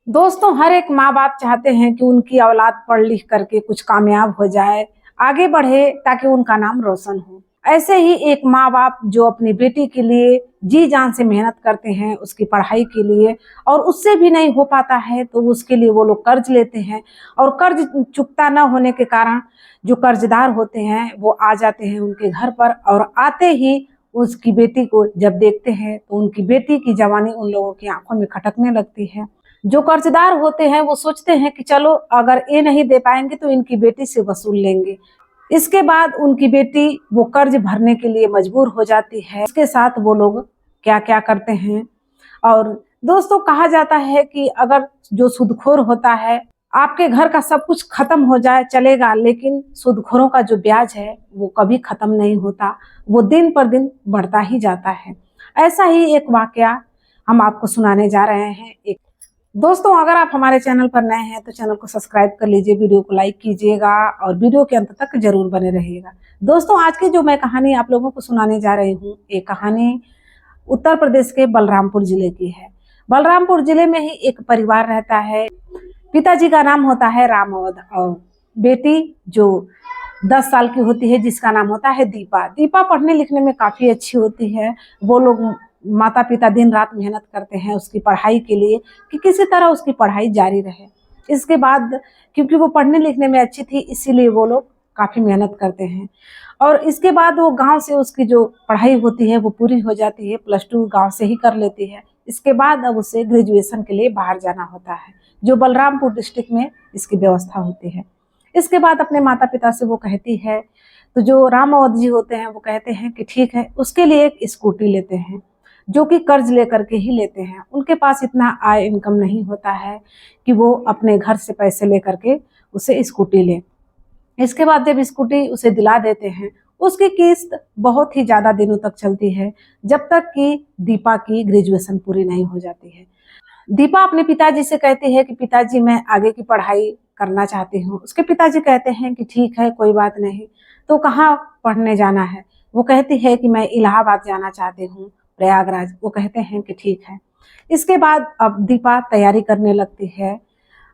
दोस्तों, हर एक माँ बाप चाहते हैं कि उनकी औलाद पढ़ लिख करके कुछ कामयाब हो जाए, आगे बढ़े ताकि उनका नाम रोशन हो। ऐसे ही एक माँ बाप जो अपनी बेटी के लिए जी जान से मेहनत करते हैं उसकी पढ़ाई के लिए, और उससे भी नहीं हो पाता है तो उसके लिए वो लोग कर्ज लेते हैं। और कर्ज चुकता न होने के कारण जो कर्जदार होते हैं वो आ जाते हैं उनके घर पर, और आते ही उसकी बेटी को जब देखते हैं तो उनकी बेटी की जवानी उन लोगों की आंखों में खटकने लगती है। जो कर्जदार होते हैं वो सोचते हैं कि चलो अगर ये नहीं दे पाएंगे तो इनकी बेटी से वसूल लेंगे। इसके बाद उनकी बेटी वो कर्ज भरने के लिए मजबूर हो जाती है। इसके साथ वो लोग क्या क्या करते हैं। और दोस्तों, कहा जाता है कि अगर जो सूदखोर होता है, आपके घर का सब कुछ खत्म हो जाए चलेगा, लेकिन सूदखोरों का जो ब्याज है वो कभी खत्म नहीं होता, वो दिन पर दिन बढ़ता ही जाता है। ऐसा ही एक वाकया हम आपको सुनाने जा रहे हैं। दोस्तों, अगर आप हमारे चैनल पर नए हैं तो चैनल को सब्सक्राइब कर लीजिए, वीडियो को लाइक कीजिएगा और वीडियो के अंत तक जरूर बने रहिएगा। दोस्तों, आज की जो मैं कहानी आप लोगों को सुनाने जा रही हूँ, ये कहानी उत्तर प्रदेश के बलरामपुर जिले की है। बलरामपुर जिले में ही एक परिवार रहता है। पिताजी का नाम होता है राम, और बेटी जो 10 साल की होती है जिसका नाम होता है दीपा। दीपा पढ़ने लिखने में काफ़ी अच्छी होती है। वो लोग माता पिता दिन रात मेहनत करते हैं उसकी पढ़ाई के लिए कि किसी तरह उसकी पढ़ाई जारी रहे। इसके बाद क्योंकि वो पढ़ने लिखने में अच्छी थी इसीलिए वो लोग काफ़ी मेहनत करते हैं। और इसके बाद वो गांव से उसकी जो पढ़ाई होती है वो पूरी हो जाती है, +2 गांव से ही कर लेती है। इसके बाद अब उसे ग्रेजुएशन के लिए बाहर जाना होता है, जो बलरामपुर डिस्ट्रिक्ट में इसकी व्यवस्था होती है। इसके बाद अपने माता पिता से वो कहती है, तो जो राम अवध जी होते हैं वो कहते हैं कि ठीक है, उसके लिए एक स्कूटी लेते हैं, जो कि कर्ज लेकर के ही लेते हैं। उनके पास इतना आय इनकम नहीं होता है कि वो अपने घर से पैसे लेकर के उसे स्कूटी ले। इसके बाद जब स्कूटी उसे दिला देते हैं, उसकी किस्त बहुत ही ज़्यादा दिनों तक चलती है, जब तक कि दीपा की ग्रेजुएशन पूरी नहीं हो जाती है। दीपा अपने पिताजी से कहती है कि पिताजी, मैं आगे की पढ़ाई करना चाहती हूँ। उसके पिताजी कहते हैं कि ठीक है, कोई बात नहीं, तो कहाँ पढ़ने जाना है? वो कहती है कि मैं इलाहाबाद जाना चाहती हूँ, प्रयागराज। वो कहते हैं कि ठीक है। इसके बाद अब दीपा तैयारी करने लगती है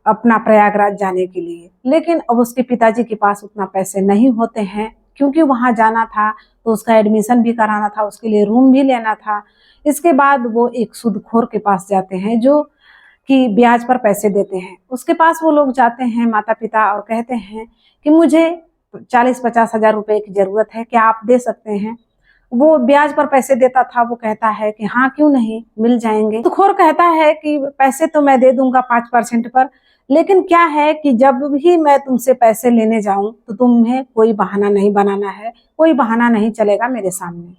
अपना प्रयागराज जाने के लिए, लेकिन अब उसके पिताजी के पास उतना पैसे नहीं होते हैं, क्योंकि वहां जाना था तो उसका एडमिशन भी कराना था, उसके लिए रूम भी लेना था। इसके बाद वो एक सूदखोर के पास जाते हैं जो कि ब्याज पर पैसे देते हैं। उसके पास वो लोग जाते हैं माता पिता और कहते हैं कि मुझे 40-50 हजार रुपए की जरूरत है, क्या आप दे सकते हैं? वो ब्याज पर पैसे देता था। वो कहता है कि हाँ, क्यों नहीं, मिल जाएंगे। तो खोर कहता है कि पैसे तो मैं दे दूंगा 5% पर, लेकिन क्या है कि जब भी मैं तुमसे पैसे लेने जाऊं तो तुम्हें कोई बहाना नहीं बनाना है, कोई बहाना नहीं चलेगा मेरे सामने।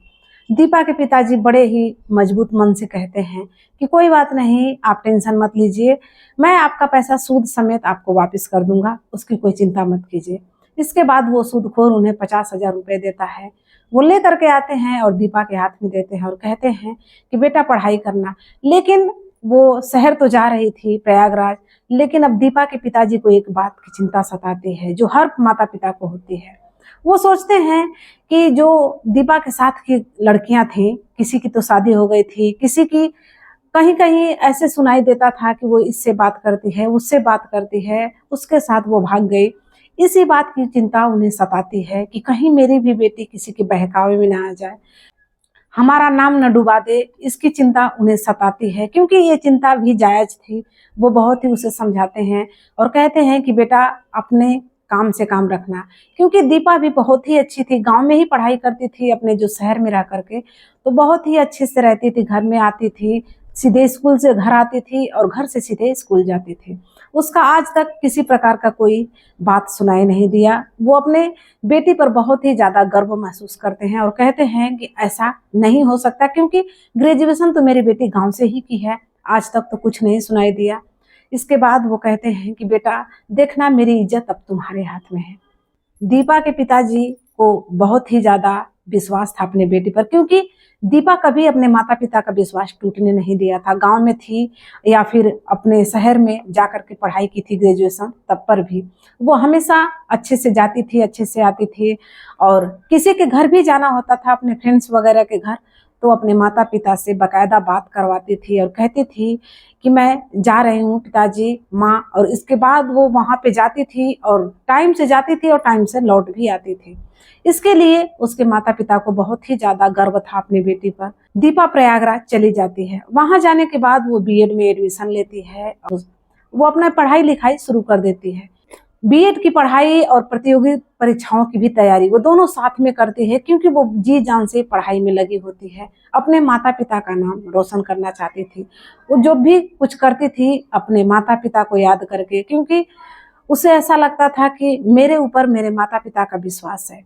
दीपा के पिताजी बड़े ही मजबूत मन से कहते हैं कि कोई बात नहीं, आप टेंशन मत लीजिए, मैं आपका पैसा सूद समेत आपको वापस कर दूंगा, उसकी कोई चिंता मत कीजिए। इसके बाद वो सूदखोर उन्हें 50,000 रुपए देता है। वो ले करके आते हैं और दीपा के हाथ में देते हैं और कहते हैं कि बेटा पढ़ाई करना। लेकिन वो शहर तो जा रही थी प्रयागराज, लेकिन अब दीपा के पिताजी को एक बात की चिंता सताती है जो हर माता पिता को होती है। वो सोचते हैं कि जो दीपा के साथ की लड़कियां थी, किसी की तो शादी हो गई थी, किसी की कहीं कहीं ऐसे सुनाई देता था कि वो इससे बात करती है, उससे बात करती है, उसके साथ वो भाग गई। इसी बात की चिंता उन्हें सताती है कि कहीं मेरी भी बेटी किसी के बहकावे में ना आ जाए, हमारा नाम न डुबा दे। इसकी चिंता उन्हें सताती है, क्योंकि ये चिंता भी जायज थी। वो बहुत ही उसे समझाते हैं और कहते हैं कि बेटा अपने काम से काम रखना, क्योंकि दीपा भी बहुत ही अच्छी थी, गांव में ही पढ़ाई करती थी अपने जो शहर में रह करके, तो बहुत ही अच्छे से रहती थी, घर में आती थी, सीधे स्कूल से घर आती थी और घर से सीधे स्कूल जाती थी। उसका आज तक किसी प्रकार का कोई बात सुनाई नहीं दिया। वो अपने बेटी पर बहुत ही ज्यादा गर्व महसूस करते हैं और कहते हैं कि ऐसा नहीं हो सकता, क्योंकि ग्रेजुएशन तो मेरी बेटी गांव से ही की है, आज तक तो कुछ नहीं सुनाई दिया। इसके बाद वो कहते हैं कि बेटा देखना, मेरी इज्जत अब तुम्हारे हाथ में है। दीपा के पिताजी को बहुत ही ज्यादा विश्वास था अपने बेटी पर, क्योंकि दीपा कभी अपने माता पिता का विश्वास टूटने नहीं दिया था। गांव में थी या फिर अपने शहर में जाकर के पढ़ाई की थी ग्रेजुएशन, तब पर भी वो हमेशा अच्छे से जाती थी, अच्छे से आती थी। और किसी के घर भी जाना होता था, अपने फ्रेंड्स वगैरह के घर, तो अपने माता पिता से बाकायदा बात करवाती थी और कहती थी कि मैं जा रही हूँ पिताजी, माँ। और इसके बाद वो वहाँ पे जाती थी और टाइम से जाती थी और टाइम से लौट भी आती थी। इसके लिए उसके माता पिता को बहुत ही ज्यादा गर्व था अपनी बेटी पर। दीपा प्रयागराज चली जाती है। वहां जाने के बाद वो बीएड में एडमिशन लेती है और वो अपना पढ़ाई लिखाई शुरू कर देती है। बीएड की पढ़ाई और प्रतियोगी परीक्षाओं की भी तैयारी वो दोनों साथ में करती है, क्योंकि वो जी जान से पढ़ाई में लगी होती है। अपने माता पिता का नाम रोशन करना चाहती थी। वो जो भी कुछ करती थी अपने माता पिता को याद करके, क्योंकि उसे ऐसा लगता था कि मेरे ऊपर मेरे माता पिता का विश्वास है।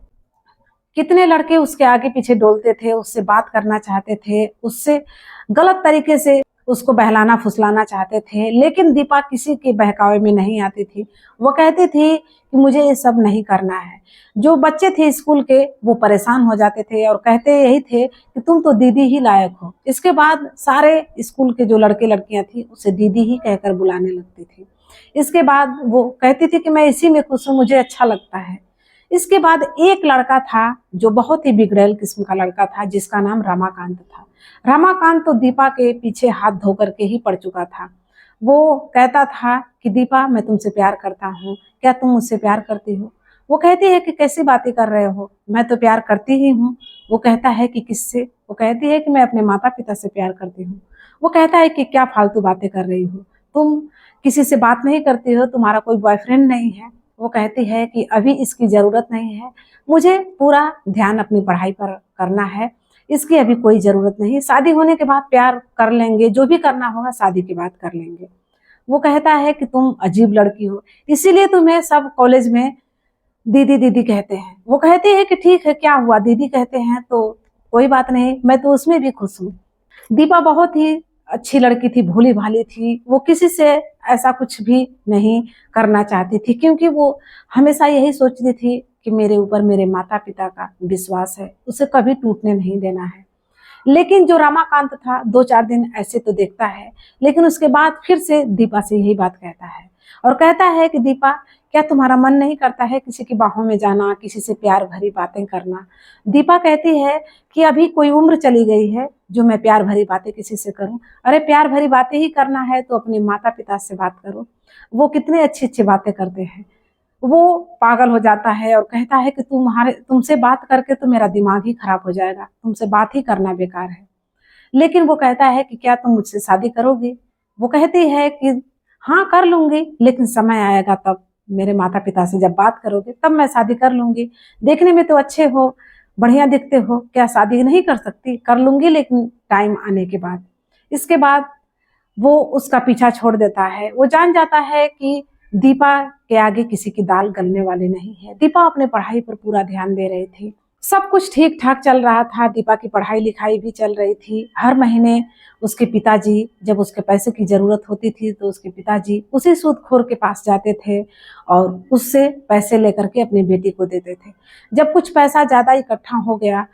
कितने लड़के उसके आगे पीछे डोलते थे, उससे बात करना चाहते थे, उससे गलत तरीके से उसको बहलाना फुसलाना चाहते थे, लेकिन दीपा किसी के बहकावे में नहीं आती थी। वो कहती थी कि मुझे ये सब नहीं करना है। जो बच्चे थे स्कूल के वो परेशान हो जाते थे और कहते यही थे कि तुम तो दीदी ही लायक हो। इसके बाद सारे स्कूल के जो लड़के लड़कियां थी उसे दीदी ही कहकर बुलाने लगती थी। इसके बाद वो कहती थी कि मैं इसी में खुश हूँ, मुझे अच्छा लगता है। इसके बाद एक लड़का था जो बहुत ही बिगड़ैल किस्म का लड़का था, जिसका नाम रमाकांत था। रमाकांत तो दीपा के पीछे हाथ धो करके ही पड़ चुका था। वो कहता था कि दीपा मैं तुमसे प्यार करता हूँ, क्या तुम मुझसे प्यार करती हो? वो कहती है कि कैसी बातें कर रहे हो, मैं तो प्यार करती ही हूँ। वो कहता है कि किससे? वो कहती है कि मैं अपने माता पिता से प्यार करती हूँ। वो कहता है कि क्या फालतू बातें कर रही हो, तुम किसी से बात नहीं करती हो, तुम्हारा कोई बॉयफ्रेंड नहीं है? वो कहती है कि अभी इसकी जरूरत नहीं है, मुझे पूरा ध्यान अपनी पढ़ाई पर करना है, इसकी अभी कोई जरूरत नहीं, शादी होने के बाद प्यार कर लेंगे, जो भी करना होगा शादी के बाद कर लेंगे। वो कहता है कि तुम अजीब लड़की हो, इसीलिए तुम्हें सब कॉलेज में दीदी दीदी कहते हैं। वो कहती है कि ठीक है, क्या हुआ, दीदी कहते हैं तो कोई बात नहीं, मैं तो उसमें भी खुश हूँ। दीपा बहुत ही अच्छी लड़की थी, भोली भाली थी। वो किसी से ऐसा कुछ भी नहीं करना चाहती थी, क्योंकि वो हमेशा यही सोचती थी कि मेरे ऊपर मेरे माता पिता का विश्वास है, उसे कभी टूटने नहीं देना है। लेकिन जो रमाकांत था 2-4 दिन ऐसे तो देखता है, लेकिन उसके बाद फिर से दीपा से यही बात कहता है और कहता है कि दीपा, क्या तुम्हारा मन नहीं करता है किसी की बाहों में जाना, किसी से प्यार भरी बातें करना? दीपा कहती है कि अभी कोई उम्र चली गई है जो मैं प्यार भरी बातें किसी से करूं। अरे प्यार भरी बातें ही करना है तो अपने माता पिता से बात करो, वो कितने अच्छी अच्छी बातें करते हैं। वो पागल हो जाता है और कहता है कि तुमसे बात करके तो मेरा दिमाग ही खराब हो जाएगा, तुमसे बात ही करना बेकार है। लेकिन वो कहता है कि क्या तुम मुझसे शादी करोगी? वो कहती है कि हाँ कर लूंगी, लेकिन समय आएगा तब, मेरे माता पिता से जब बात करोगे तब मैं शादी कर लूंगी। देखने में तो अच्छे हो, बढ़िया दिखते हो, क्या शादी नहीं कर सकती? कर लूंगी, लेकिन टाइम आने के बाद। इसके बाद वो उसका पीछा छोड़ देता है। वो जान जाता है कि दीपा के आगे किसी की दाल गलने वाली नहीं है। दीपा अपने पढ़ाई पर पूरा ध्यान दे रही थी, सब कुछ ठीक ठाक चल रहा था। दीपा की पढ़ाई लिखाई भी चल रही थी। हर महीने उसके पिताजी, जब उसके पैसे की जरूरत होती थी तो उसके पिताजी उसी सूदखोर के पास जाते थे और उससे पैसे लेकर के अपनी बेटी को देते थे। जब कुछ पैसा ज्यादा इकट्ठा हो गया,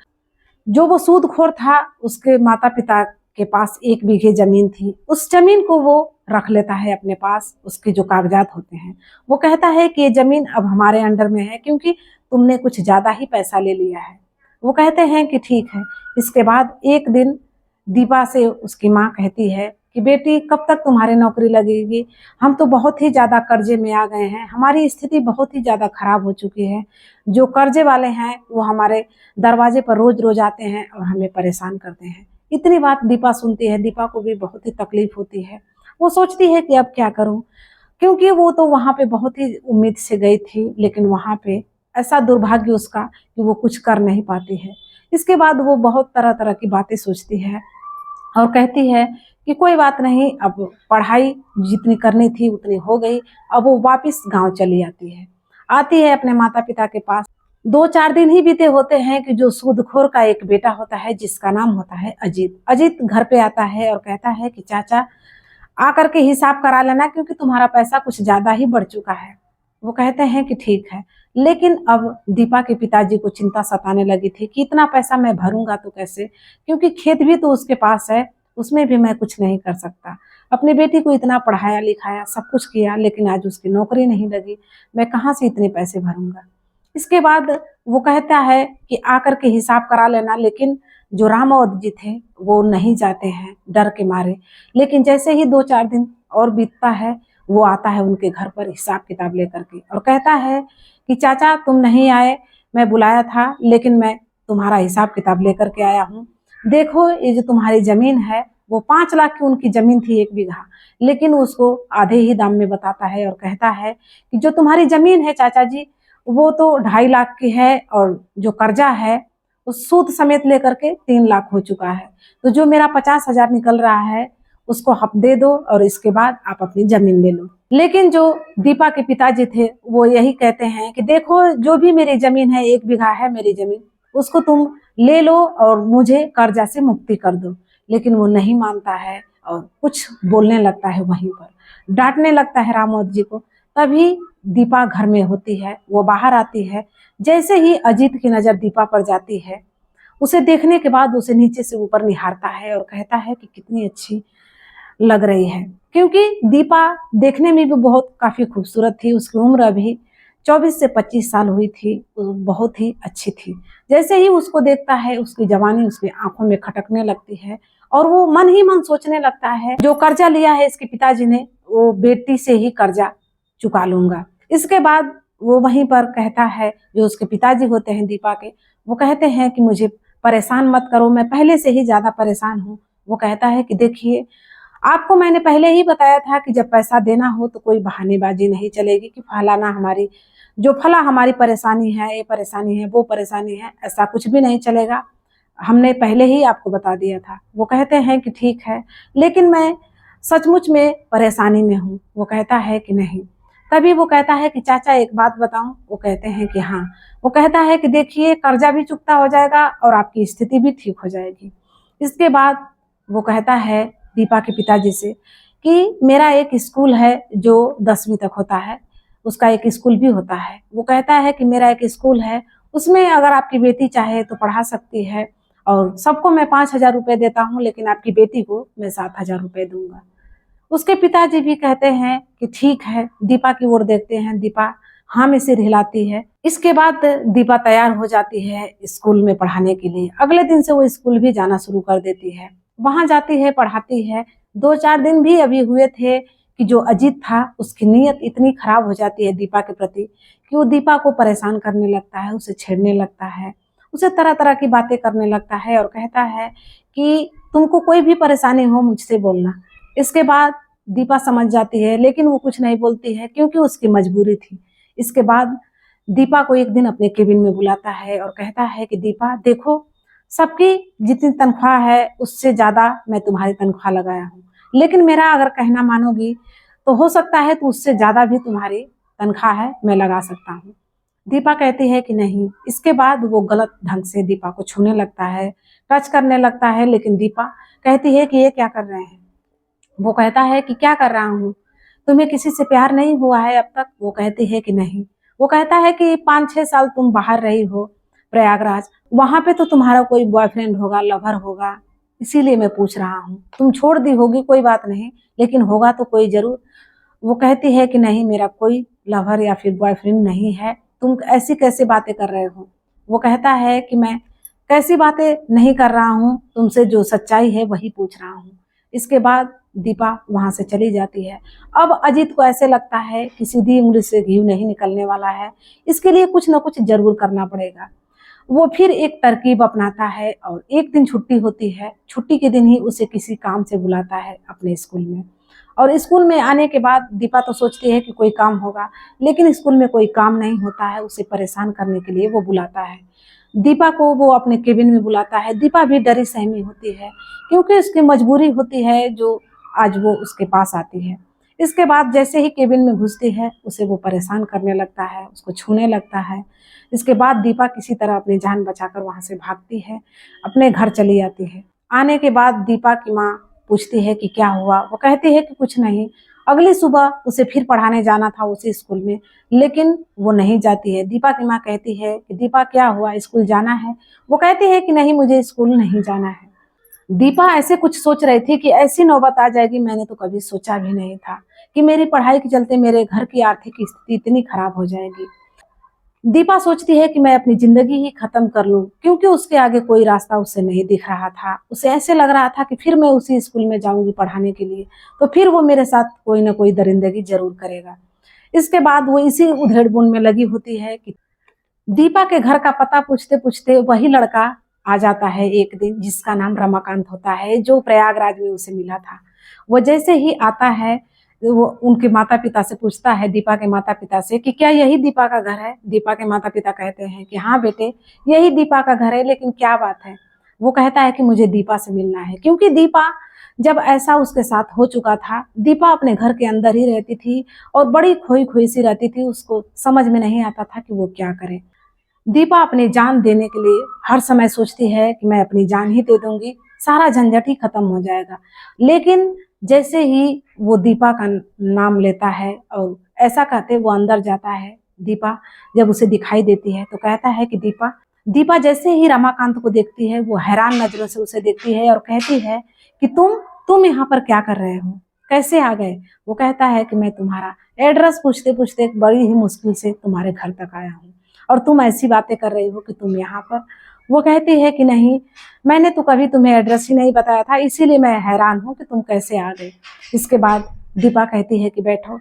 जो वो सूदखोर था उसके माता पिता के पास 1 बीघे जमीन थी, उस जमीन को वो रख लेता है अपने पास, उसके जो कागजात होते हैं। वो कहता है कि ये जमीन अब हमारे अंडर में है, क्योंकि तुमने कुछ ज्यादा ही पैसा ले लिया है। वो कहते हैं कि ठीक है। इसके बाद एक दिन दीपा से उसकी माँ कहती है कि बेटी कब तक तुम्हारी नौकरी लगेगी, हम तो बहुत ही ज्यादा कर्जे में आ गए हैं, हमारी स्थिति बहुत ही ज्यादा खराब हो चुकी है। जो कर्जे वाले हैं वो हमारे दरवाजे पर रोज रोज आते हैं और हमें परेशान करते हैं। इतनी बात दीपा सुनती है, दीपा को भी बहुत ही तकलीफ होती है। वो सोचती है कि अब क्या करूं, क्योंकि वो तो वहां पे बहुत ही उम्मीद से गई थी, लेकिन वहां पे ऐसा दुर्भाग्य उसका कि वो कुछ कर नहीं पाती है। इसके बाद वो बहुत तरह तरह की बातें सोचती है और कहती है कि कोई बात नहीं, अब पढ़ाई जितनी करनी थी उतनी हो गई। अब वो वापस गांव चली आती है अपने माता पिता के पास। 2-4 दिन ही बीते होते हैं कि जो सूदखोर का एक बेटा होता है जिसका नाम होता है अजीत, अजीत घर पे आता है और कहता है कि चाचा आकर के हिसाब करा लेना, क्योंकि तुम्हारा पैसा कुछ ज्यादा ही बढ़ चुका है। वो कहते हैं कि ठीक है। लेकिन अब दीपा के पिताजी को चिंता सताने लगी थी कि इतना पैसा मैं भरूंगा तो कैसे, क्योंकि खेत भी तो उसके पास है, उसमें भी मैं कुछ नहीं कर सकता। अपनी बेटी को इतना पढ़ाया लिखाया, सब कुछ किया, लेकिन आज उसकी नौकरी नहीं लगी, मैं कहाँ से इतने पैसे भरूंगा। इसके बाद वो कहता है कि आकर के हिसाब करा लेना, लेकिन जो राम और जी थे वो नहीं जाते हैं डर के मारे। लेकिन जैसे ही 2-4 दिन और बीतता है, वो आता है उनके घर पर हिसाब किताब लेकर के और कहता है कि चाचा तुम नहीं आए, मैं बुलाया था लेकिन मैं तुम्हारा हिसाब किताब लेकर के आया हूँ। देखो ये जो तुम्हारी जमीन है वो 5 लाख की उनकी जमीन थी 1 बीघा, लेकिन उसको आधे ही दाम में बताता है और कहता है कि जो तुम्हारी जमीन है चाचा जी वो तो 2.5 लाख की है और जो कर्जा है वो सूद समेत लेकर के 3 लाख हो चुका है। तो जो मेरा 50,000 निकल रहा है उसको आप दे दो और इसके बाद आप अपनी जमीन ले लो। लेकिन जो दीपा के पिताजी थे वो यही कहते हैं कि देखो जो भी मेरी जमीन है 1 बीघा है मेरी जमीन, उसको तुम ले लो और मुझे कर्जा से मुक्ति कर दो। लेकिन वो नहीं मानता है और कुछ बोलने लगता है, वहीं पर डांटने लगता है रामोद जी को। तभी दीपा घर में होती है, वो बाहर आती है। जैसे ही अजीत की नजर दीपा पर जाती है, उसे देखने के बाद उसे नीचे से ऊपर निहारता है और कहता है कि कितनी अच्छी लग रही है, क्योंकि दीपा देखने में भी बहुत काफी खूबसूरत थी। उसकी उम्र अभी 24 से 25 साल हुई थी, वो बहुत ही अच्छी थी। जैसे ही उसको देखता है उसकी जवानी उसकी आंखों में खटकने लगती है और वो मन ही मन सोचने लगता है जो कर्जा लिया है इसके पिताजी ने वो बेटी से ही कर्जा चुका लूंगा। इसके बाद वो वहीं पर कहता है, जो उसके पिताजी होते हैं दीपा के, वो कहते हैं कि मुझे परेशान मत करो, मैं पहले से ही ज्यादा परेशान हूँ। वो कहता है कि देखिए आपको मैंने पहले ही बताया था कि जब पैसा देना हो तो कोई बहानेबाजी नहीं चलेगी कि फलाना हमारी जो फला हमारी परेशानी है, ये परेशानी है, वो परेशानी है, ऐसा कुछ भी नहीं चलेगा। हमने पहले ही आपको बता दिया था। वो कहते हैं कि ठीक है, लेकिन मैं सचमुच में परेशानी में हूँ। वो कहता है कि नहीं। तभी वो कहता है कि चाचा एक बात बताऊं। वो कहते हैं कि हाँ। वो कहता है कि देखिए कर्जा भी चुकता हो जाएगा और आपकी स्थिति भी ठीक हो जाएगी। इसके बाद वो कहता है दीपा के पिताजी से कि मेरा एक स्कूल है जो 10वीं तक होता है, उसका एक स्कूल भी होता है। वो कहता है कि मेरा एक स्कूल है, उसमें अगर आपकी बेटी चाहे तो पढ़ा सकती है और सबको मैं 5,000 रुपये देता हूँ, लेकिन आपकी बेटी को मैं 7,000 रुपये दूंगा। उसके पिताजी भी कहते हैं कि ठीक है। दीपा की ओर देखते हैं, दीपा हाँ में सिर हिलाती है। इसके बाद दीपा तैयार हो जाती है स्कूल में पढ़ाने के लिए। अगले दिन से वो स्कूल भी जाना शुरू कर देती है, वहां जाती है, पढ़ाती है। 2-4 दिन भी अभी हुए थे कि जो अजीत था उसकी नीयत इतनी खराब हो जाती है दीपा के प्रति कि वो दीपा को परेशान करने लगता है, उसे छेड़ने लगता है, उसे तरह तरह की बातें करने लगता है और कहता है कि तुमको कोई भी परेशानी हो मुझसे बोलना। इसके बाद दीपा समझ जाती है, लेकिन वो कुछ नहीं बोलती है क्योंकि उसकी मजबूरी थी। इसके बाद दीपा को एक दिन अपने केबिन में बुलाता है और कहता है कि दीपा देखो, सबकी जितनी तनख्वाह है उससे ज्यादा मैं तुम्हारी तनख्वाह लगाया हूँ, लेकिन मेरा अगर कहना मानोगी तो हो सकता है तो उससे ज्यादा भी तुम्हारी तनख्वाह है मैं लगा सकता हूँ। दीपा कहती है कि नहीं। इसके बाद वो गलत ढंग से दीपा को छूने लगता है, टच करने लगता है, लेकिन दीपा कहती है कि ये क्या कर रहे हैं। वो कहता है कि क्या कर रहा हूँ, तुम्हें किसी से प्यार नहीं हुआ है अब तक। वो कहती है कि नहीं। वो कहता है कि 5-6 साल तुम बाहर रही हो प्रयागराज, वहां पे तो तुम्हारा कोई बॉयफ्रेंड होगा, लवर होगा, इसीलिए मैं पूछ रहा हूँ। तुम छोड़ दी होगी कोई बात नहीं, लेकिन होगा तो कोई जरूर। वो कहती है कि नहीं, मेरा कोई लवर या फिर बॉयफ्रेंड नहीं है, तुम ऐसी कैसे बातें कर रहे हो। वो कहता है कि मैं कैसी बातें नहीं कर रहा हूँ, तुमसे जो सच्चाई है वही पूछ रहा हूँ। इसके बाद दीपा वहां से चली जाती है। अब अजीत को ऐसे लगता है कि सीधी उंगली से घी नहीं निकलने वाला है, इसके लिए कुछ ना कुछ जरूर करना पड़ेगा। वो फिर एक तरकीब अपनाता है और एक दिन छुट्टी होती है, छुट्टी के दिन ही उसे किसी काम से बुलाता है अपने स्कूल में। और स्कूल में आने के बाद दीपा तो सोचती है कि कोई काम होगा, लेकिन स्कूल में कोई काम नहीं होता है। उसे परेशान करने के लिए वो बुलाता है दीपा को, वो अपने केबिन में बुलाता है। दीपा भी डरी सहमी होती है क्योंकि उसकी मजबूरी होती है जो आज वो उसके पास आती है। इसके बाद जैसे ही केबिन में घुसती है उसे वो परेशान करने लगता है, उसको छूने लगता है। इसके बाद दीपा किसी तरह अपनी जान बचाकर वहां से भागती है, अपने घर चली जाती है। आने के बाद दीपा की माँ पूछती है कि क्या हुआ। वो कहती है कि कुछ नहीं। अगली सुबह उसे फिर पढ़ाने जाना था उसी स्कूल में, लेकिन वो नहीं जाती है। दीपा की माँ कहती है कि दीपा क्या हुआ, स्कूल जाना है। वो कहती है कि नहीं, मुझे स्कूल नहीं जाना है। दीपा ऐसे कुछ सोच रही थी कि ऐसी नौबत आ जाएगी, मैंने तो कभी सोचा भी नहीं था कि मेरी पढ़ाई के चलते मेरे घर की आर्थिक स्थिति इतनी खराब हो जाएगी। दीपा सोचती है कि मैं अपनी जिंदगी ही खत्म कर लूं, क्योंकि उसके आगे कोई रास्ता उसे नहीं दिख रहा था। उसे ऐसे लग रहा था कि फिर मैं उसी स्कूल में जाऊंगी पढ़ाने के लिए, तो फिर वो मेरे साथ कोई ना कोई दरिंदगी जरूर करेगा। इसके बाद वो इसी उधेड़-बुन में लगी होती है कि दीपा के घर का पता पूछते पूछते वही लड़का आ जाता है एक दिन, जिसका नाम रमाकांत होता है, जो प्रयागराज में उसे मिला था। वो जैसे ही आता है, वो उनके माता पिता से पूछता है, दीपा के माता पिता से, कि क्या यही दीपा का घर है। दीपा के माता पिता कहते हैं कि हाँ बेटे, यही दीपा का घर है, लेकिन क्या बात है। वो कहता है कि मुझे दीपा से मिलना है, क्योंकि दीपा, जब ऐसा उसके साथ हो चुका था, दीपा अपने घर के अंदर ही रहती थी और बड़ी खोई खोई सी रहती थी। उसको समझ में नहीं आता था कि वो क्या करे। दीपा अपनी जान देने के लिए हर समय सोचती है कि मैं अपनी जान ही दे दूंगी, सारा झंझट ही खत्म हो जाएगा। लेकिन जैसे ही वो दीपा का नाम लेता है और ऐसा कहते वो अंदर जाता है, दीपा जब उसे दिखाई देती है तो कहता है कि दीपा। दीपा जैसे ही रमाकांत को देखती है, वो हैरान नजरों से उसे देखती है और कहती है कि तुम यहाँ पर क्या कर रहे हो, कैसे आ गए। वो कहता है कि मैं तुम्हारा एड्रेस पूछते पूछते बड़ी ही मुश्किल से तुम्हारे घर तक आया हूँ, और तुम ऐसी बातें कर रही हो कि तुम यहाँ पर। वो कहती है कि नहीं, मैंने तो कभी तुम्हें एड्रेस ही नहीं बताया था, इसीलिए मैं हैरान हूँ कि तुम कैसे आ गए। इसके बाद दीपा कहती है कि बैठो।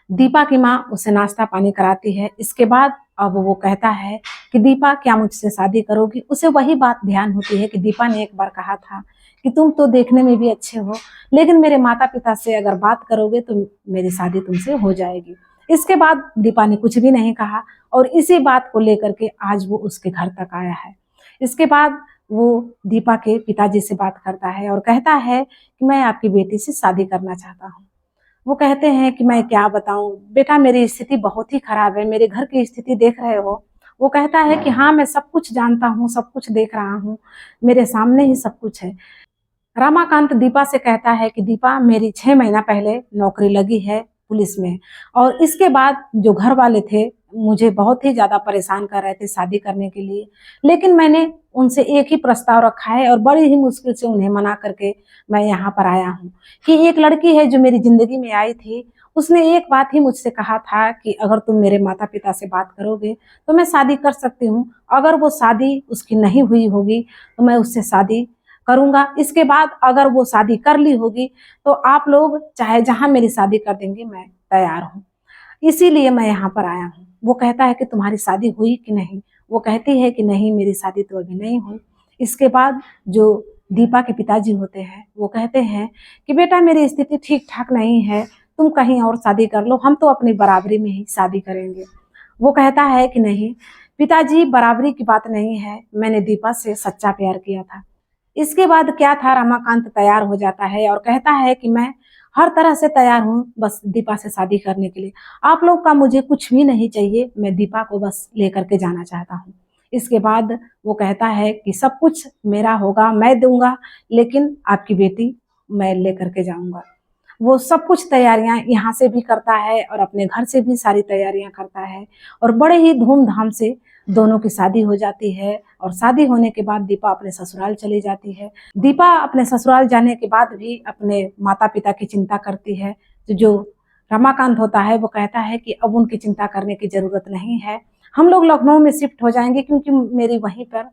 दीपा की माँ उसे नाश्ता पानी कराती है। इसके बाद अब वो कहता है कि दीपा, क्या मुझसे शादी करोगी। उसे वही बात ध्यान होती है कि दीपा ने एक बार कहा था कि तुम तो देखने में भी अच्छे हो, लेकिन मेरे माता पिता से अगर बात करोगे तो मेरी शादी तुमसे हो जाएगी। इसके बाद दीपा ने कुछ भी नहीं कहा और इसी बात को लेकर के आज वो उसके घर तक आया है। इसके बाद वो दीपा के पिताजी से बात करता है और कहता है कि मैं आपकी बेटी से शादी करना चाहता हूँ। वो कहते हैं कि मैं क्या बताऊं बेटा, मेरी स्थिति बहुत ही खराब है, मेरे घर की स्थिति देख रहे हो। वो कहता है कि हाँ, मैं सब कुछ जानता हूँ, सब कुछ देख रहा हूँ, मेरे सामने ही सब कुछ है। रमाकांत दीपा से कहता है कि दीपा, मेरी 6 महीना पहले नौकरी लगी है पुलिस में, और इसके बाद जो घर वाले थे मुझे बहुत ही ज्यादा परेशान कर रहे थे शादी करने के लिए, लेकिन मैंने उनसे एक ही प्रस्ताव रखा है और बड़ी ही मुश्किल से उन्हें मना करके मैं यहाँ पर आया हूँ। कि एक लड़की है जो मेरी जिंदगी में आई थी, उसने एक बात ही मुझसे कहा था कि अगर तुम मेरे माता पिता से बात करोगे तो मैं शादी कर सकती हूँ, अगर वो शादी उसकी नहीं हुई होगी तो मैं उससे शादी करूंगा। इसके बाद अगर वो शादी कर ली होगी तो आप लोग चाहे जहां मेरी शादी कर देंगे, मैं तैयार हूँ, इसीलिए मैं यहाँ पर आया हूँ। वो कहता है कि तुम्हारी शादी हुई कि नहीं। वो कहती है कि नहीं, मेरी शादी तो अभी नहीं हुई। इसके बाद जो दीपा के पिताजी होते हैं वो कहते हैं कि बेटा, मेरी स्थिति ठीक ठाक नहीं है, तुम कहीं और शादी कर लो, हम तो अपनी बराबरी में ही शादी करेंगे। वो कहता है कि नहीं पिताजी, बराबरी की बात नहीं है, मैंने दीपा से सच्चा प्यार किया था। इसके बाद क्या था, रमाकांत तैयार हो जाता है और कहता है कि मैं हर तरह से तैयार हूँ बस दीपा से शादी करने के लिए। आप लोग का मुझे कुछ भी नहीं चाहिए, मैं दीपा को बस लेकर के जाना चाहता हूँ। इसके बाद वो कहता है कि सब कुछ मेरा होगा, मैं दूंगा, लेकिन आपकी बेटी मैं लेकर के जाऊंगा। वो सब कुछ तैयारियां यहाँ से भी करता है और अपने घर से भी सारी तैयारियां करता है, और बड़े ही धूमधाम से दोनों की शादी हो जाती है। और शादी होने के बाद दीपा अपने ससुराल चली जाती है। दीपा अपने ससुराल जाने के बाद भी अपने माता पिता की चिंता करती है। तो जो रमाकांत होता है वो कहता है कि अब उनकी चिंता करने की जरूरत नहीं है, हम लोग लखनऊ में शिफ्ट हो जाएंगे, क्योंकि मेरी वहीं पर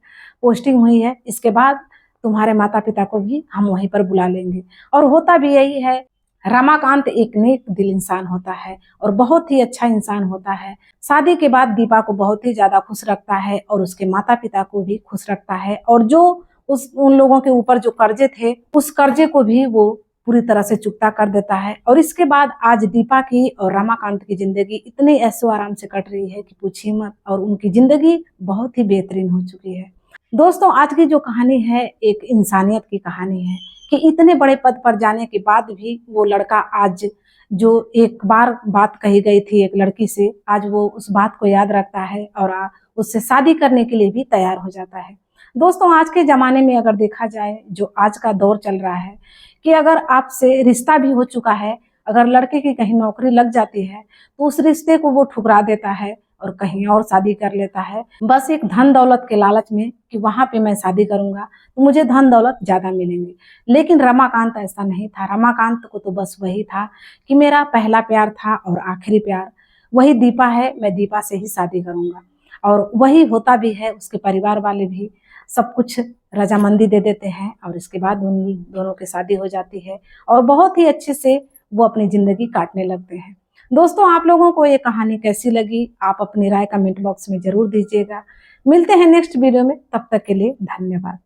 पोस्टिंग हुई है। इसके बाद तुम्हारे माता पिता को भी हम वहीं पर बुला लेंगे। और होता भी यही है। रमाकांत एक नेक दिल इंसान होता है और बहुत ही अच्छा इंसान होता है। शादी के बाद दीपा को बहुत ही ज्यादा खुश रखता है और उसके माता पिता को भी खुश रखता है, और जो उन लोगों के ऊपर जो कर्जे थे, उस कर्जे को भी वो पूरी तरह से चुकता कर देता है। और इसके बाद आज दीपा की और रमाकांत की जिंदगी इतनी ऐशो आराम से कट रही है कि पूछिए मत, और उनकी जिंदगी बहुत ही बेहतरीन हो चुकी है। दोस्तों, आज की जो कहानी है एक इंसानियत की कहानी है, कि इतने बड़े पद पर जाने के बाद भी वो लड़का आज, जो एक बार बात कही गई थी एक लड़की से, आज वो उस बात को याद रखता है और उससे शादी करने के लिए भी तैयार हो जाता है। दोस्तों, आज के जमाने में अगर देखा जाए, जो आज का दौर चल रहा है, कि अगर आपसे रिश्ता भी हो चुका है, अगर लड़के की कहीं नौकरी लग जाती है तो उस रिश्ते को वो ठुकरा देता है और कहीं और शादी कर लेता है, बस एक धन दौलत के लालच में कि वहां पे मैं शादी करूंगा तो मुझे धन दौलत ज्यादा मिलेंगे। लेकिन रमाकांत ऐसा नहीं था। रमाकांत को तो बस वही था कि मेरा पहला प्यार था और आखिरी प्यार वही दीपा है, मैं दीपा से ही शादी करूंगा। और वही होता भी है, उसके परिवार वाले भी सब कुछ रजामंदी दे देते हैं और इसके बाद उन दोनों की शादी हो जाती है और बहुत ही अच्छे से वो अपनी जिंदगी काटने लगते हैं। दोस्तों, आप लोगों को ये कहानी कैसी लगी? आप अपनी राय कमेंट बॉक्स में जरूर दीजिएगा। मिलते हैं नेक्स्ट वीडियो में, तब तक के लिए धन्यवाद।